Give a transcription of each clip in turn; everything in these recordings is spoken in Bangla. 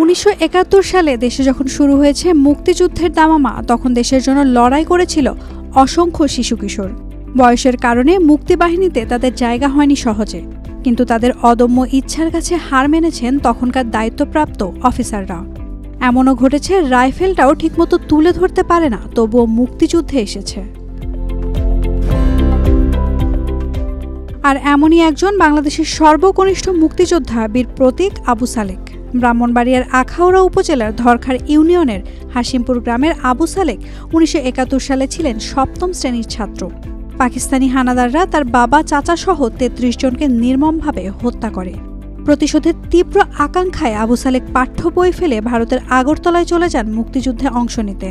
1971 সালে দেশে যখন শুরু হয়েছে মুক্তিযুদ্ধের দামামা, তখন দেশের জন্য লড়াই করেছিল অসংখ্য শিশু কিশোর। বয়সের কারণে মুক্তিবাহিনীতে তাদের জায়গা হয়নি সহজে, কিন্তু তাদের অদম্য ইচ্ছার কাছে হার মেনেছেন তখনকার দায়িত্বপ্রাপ্ত অফিসাররা। এমনও ঘটেছে রাইফেলটাও ঠিকমতো তুলে ধরতে পারে না, তবুও মুক্তিযুদ্ধে এসেছে। আর এমনই একজন বাংলাদেশের সর্বকনিষ্ঠ মুক্তিযোদ্ধা বীর প্রতীক আবু সালেক। ব্রাহ্মণবাড়িয়ার আখাউড়া উপজেলার ধরখার ইউনিয়নের হাসিমপুর গ্রামের আবু সালেক 1971 সালে ছিলেন 7ম শ্রেণীর ছাত্র। পাকিস্তানি হানাদাররা তার বাবা, চাচা সহ 33 জনকে নির্মমভাবে হত্যা করে। প্রতিশোধের তীব্র আকাঙ্ক্ষায় আবু সালেক পাঠ্য বই ফেলে ভারতের আগরতলায় চলে যান মুক্তিযুদ্ধে অংশ নিতে।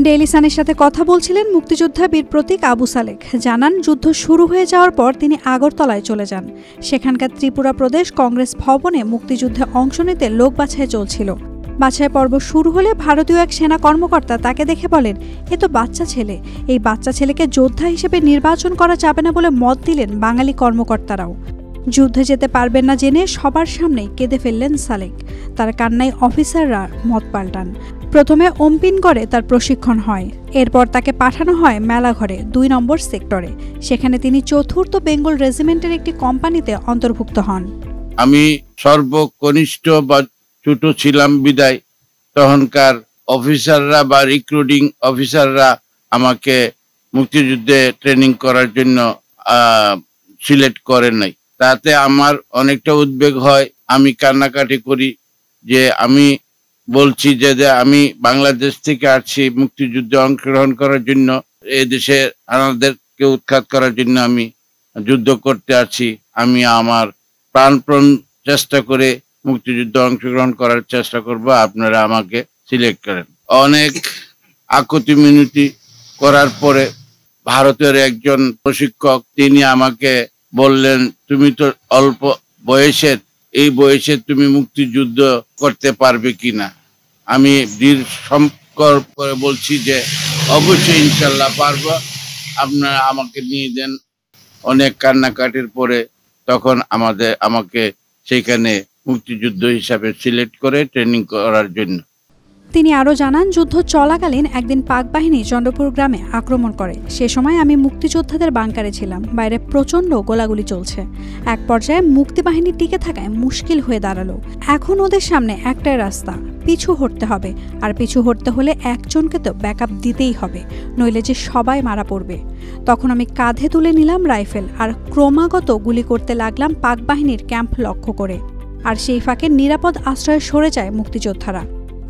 ডেইলি সানের সাথে কথা বলছিলেন মুক্তিযোদ্ধা বীর প্রতীক আবু সালেক। জানান, যুদ্ধ শুরু হয়ে যাওয়ার পর তিনি আগরতলায় চলে যান। সেখানকার ত্রিপুরা প্রদেশ কংগ্রেস ভবনে মুক্তিযুদ্ধে অংশ নিতে লোক বাছাই চলছিল। বাছাই পর্ব শুরু হলে ভারতীয় এক সেনা কর্মকর্তা তাকে দেখে বলেন, এ তো বাচ্চা ছেলে, এই বাচ্চা ছেলেকে যোদ্ধা হিসেবে নির্বাচন করা যাবে না বলে মত দিলেন বাঙালি কর্মকর্তারাও। যুদ্ধে যেতে পারবেন না জেনে সবার সামনেই কেঁদে ফেললেন সালেক। তার কান্নায় অফিসাররা মত পাল্টান। প্রথমে অম্পিনগড়ে তার প্রশিক্ষণ হয়, এরপর তাকে পাঠানো হয় মেলাঘরে 2 নম্বর সেক্টরে। সেখানে তিনি 4th বেঙ্গল রেজিমেন্টের একটি কোম্পানিতে অন্তর্ভুক্ত হন। আমি সর্বকনিষ্ঠ বা ছোট ছিলাম বিদায় তখনকার অফিসাররা বা রিক্রুটিং অফিসাররা আমাকে মুক্তিযুদ্ধে ট্রেনিং করার জন্য সিলেক্ট করেন নাই। তাতে আমার অনেকটা উদ্বেগ হয়। আমি কান্নাকাটি করি যে আমি বলছি যে আমি বাংলাদেশ থেকে আসছি মুক্তিযুদ্ধে অংশগ্রহণ করার জন্য, এই দেশে আমাদেরকে উৎখাত করার জন্য আমি যুদ্ধ করতে আসছি। আমি আমার প্রাণপণ চেষ্টা করে মুক্তিযুদ্ধে অংশগ্রহণ করার চেষ্টা করব, আপনারা আমাকে সিলেক্ট করেন। অনেক আকুতি মিনতি করার পরে ভারতের একজন প্রশিক্ষক তিনি আমাকে বললেন, তুমি তো অল্প বয়সের, এই বয়সে তুমি মুক্তিযুদ্ধ করতে পারবে কিনা। আমি দৃঢ় সংকল্প করে বলছি যে অবশ্যই ইনশাল্লাহ পারবো, আপনারা আমাকে নিয়ে দেন। অনেক কান্নাকাটির পরে তখন আমাকে সেখানে মুক্তিযুদ্ধ হিসাবে সিলেক্ট করে ট্রেনিং করার জন্য। তিনি আরও জানান, যুদ্ধ চলাকালীন একদিন পাক বাহিনী চন্দ্রপুর গ্রামে আক্রমণ করে। সে সময় আমি মুক্তিযোদ্ধাদের বাংকারে ছিলাম। বাইরে প্রচণ্ড গোলাগুলি চলছে। এক পর্যায়ে মুক্তিবাহিনী টিকে থাকায় মুশকিল হয়ে দাঁড়ালো। এখন ওদের সামনে একটাই রাস্তা, পিছু হটতে হবে। আর পিছু হটতে হলে একজনকে তো ব্যাকআপ দিতেই হবে, নইলে যে সবাই মারা পড়বে। তখন আমি কাঁধে তুলে নিলাম রাইফেল আর ক্রমাগত গুলি করতে লাগলাম পাক বাহিনীর ক্যাম্প লক্ষ্য করে। আর সেই ফাঁকে নিরাপদ আশ্রয়ে সরে যায় মুক্তিযোদ্ধারা।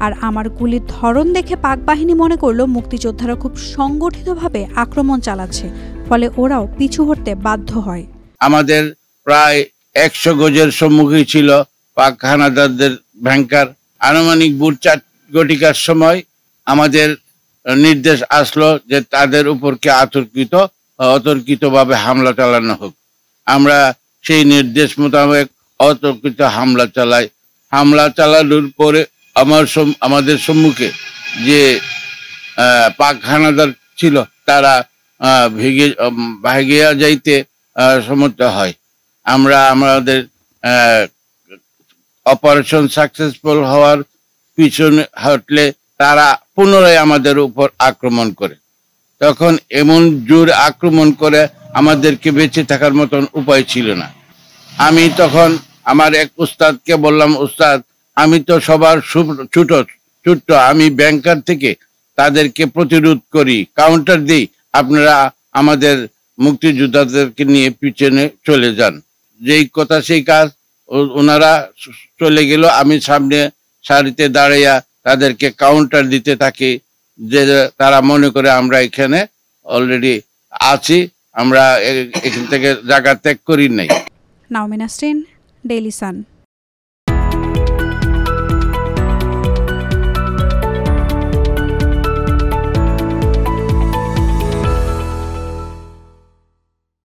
আর আমার গুলির ধরন দেখে পাক বাহিনী মনে করলো মুক্তিযোদ্ধারা খুব সংগঠিতভাবে আক্রমণ চালাচ্ছে, ফলে ওরাও পিছু হটতে বাধ্য হয়। আমাদের প্রায় 100 গজের সম্মুখীন ছিল পাক হানাদারদের ভয়ঙ্কর। আনুমানিক 4:00 সময় আমাদের নির্দেশ আসলো যে তাদের উপর কে অতর্কিতভাবে হামলা চালানো হোক। আমরা সেই নির্দেশ মোতাবেক অতর্কিত হামলা চালাই। হামলা চালানোর পরে আমাদের সম্মুখে যে পাক হানাদার ছিল তারা ভাগিয়া যাইতে সমর্থ হয়। আমরা আমাদের অপারেশন সাকসেসফুল হওয়ার পিছনে হটলে তারা পুনরায় আমাদের উপর আক্রমণ করে। তখন এমন জোর আক্রমণ করে আমাদেরকে বেঁচে থাকার মতন উপায় ছিল না। আমি তখন আমার এক উস্তাদকে বললাম, উস্তাদ আমি তো সবার ছোট, আমি ব্যাংকার থেকে তাদেরকে প্রতিরোধ করি, কাউন্টার দিই, আপনারা আমাদের মুক্তিযোদ্ধাদেরকে নিয়ে পিছনে চলে যান। যেই কথা সেই কাজ, ওনারা চলে গেল। আমি সামনে সারিতে দাঁড়াইয়া তাদেরকে কাউন্টার দিতে থাকি, যে তারা মনে করে আমরা এখানে অলরেডি আছি, আমরা এখান থেকে জায়গা ত্যাগ করি নাই। নাওমিন নাসরিন, ডেইলি সান।